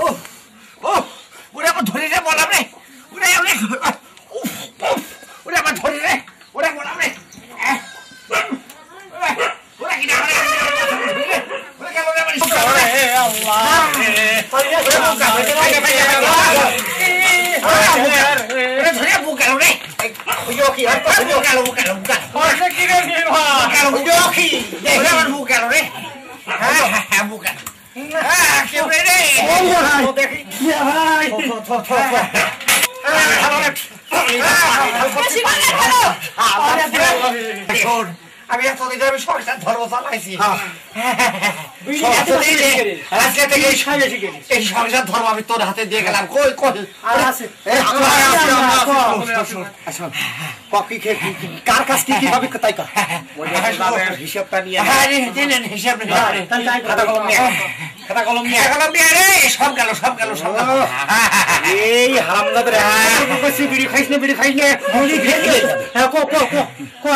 ও ও ওরে আমার ধরে রে বলাম রে ওরে ওরে ওরে আমার ধরে রে ওরে বলাম রে ওরে কি না ওরে কেন রে মানে ওরে আল্লাহ ওরে ধরে বুক গেল রে ওই কি আর তো বুক গেল ওরে কি রে ভাই গেল কি ওরে আমার বুক গেল রে হ্যাঁ বুক গেল কেউ রে ও দেখি ভাই আমি এতদিন আমি সংসার ধর্ম চালাইছি এই সংসার ধর্ম আমি তোর হাতে দিয়ে গেলাম কই কই কার কাছ কি কি হবে তাই হিসাবটা নিয়ে হিসাব খাতা কলম নিয়ে রে সব গেল সব গেল সব এই হারামজাদা রে বিড়ি খাইছ না বিড়ি খাইছ না হ্যাঁ কো কো কো কো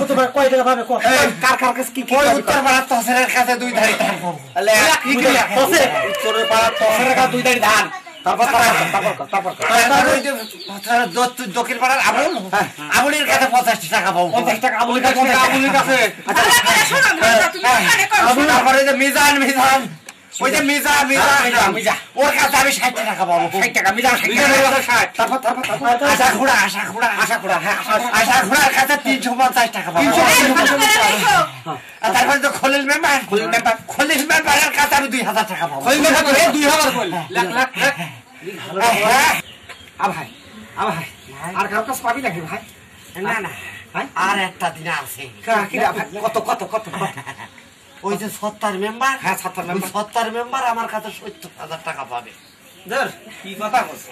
তোমার কয় টাকা পাবে কো কার কার কাছে কি কি উত্তর পাড়া তসরের কাছে দুই ধাড়ি ধান পাবো আলে কি কি তসে উত্তরের পাড়া তসরের কাছে দুই ধাড়ি ধান তারপর দক্ষিণ পাড়ার আবুলের কাছে 50 টাকা পাবো 50 টাকা আবুলের কাছে তারপরে যে মিজান মিজান ওই যে মিজা মিজা মিজা ওর কাছে আমি 60 টাকা পাবো 60 টাকা মিজা 60 তারপর আশা খুড়া হ্যাঁ আশা খুড়ার কাছে 350 টাকা পাবো তারপর তো খলিল মেম্বারের কাছে আমি 2000 টাকা পাবো খলিল মেম্বার 2000 কই লাখ লাখ ভাই আর কারো কাছে পাবি নাকি ভাই না না আর একটা দিন আছে কত কত কত ওই যে 70 মেম্বার হ্যাঁ 70 মেম্বার আমার কাছে 70,000 টাকা পাবে ধর কি কথা কইছ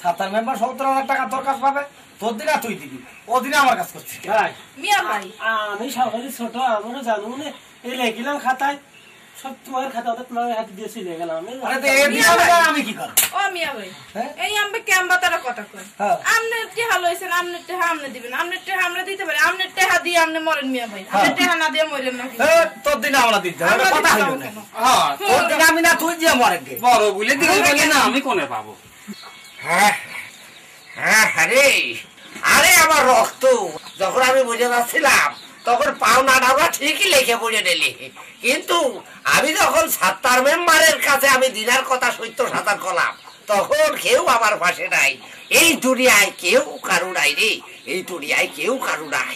70 মেম্বার 70,000 টাকা তোর কাছে পাবে তোর দিনা তুই দিবি ওদিনে আমার কাছে করছিস ভাই মিয়া ভাই আমি সকালে ছোট আমরা জানো না এই লেখিলাম খাতায় সব তোমার খাতা ওটা তোমার হাতে দিয়ে চলে গেলাম আরে তো এই বিয়া আমি কি করব ও মিয়া ভাই এই আমবে কেমবা তারা কথা কই আমনে টেহা লইছেন আমনে টেহা আমনে দিবেন আমনে টেহা আমরা দিতে পারি আমনে টেহা দিয়ে আমনে মরেন মিয়া ভাই আমনে টেহা না দিয়ে মরেন না তোর দিন আমরা দিতে হবে কথা হইল না হ্যাঁ তোর দিন আমি না তুই দিয়ে মরে গে বড় বলে দিবি না আমি কোনে পাবো হ্যাঁ হ্যাঁ আরে আমার রক্ত যখন আমি বুঝে যাচ্ছিলাম তখন পাওনাটা আমরা ঠিকই লিখে বুঝে নিলি কিন্তু আমি যখন 70 মেম্বারের কাছে আমি দিনার কথা 70,000 করলাম তখন কেউ আমার পাশে নাই এই দুনিয়ায় কেউ কারু নাই রে এই দুনিয়ায় কেউ কারু নাই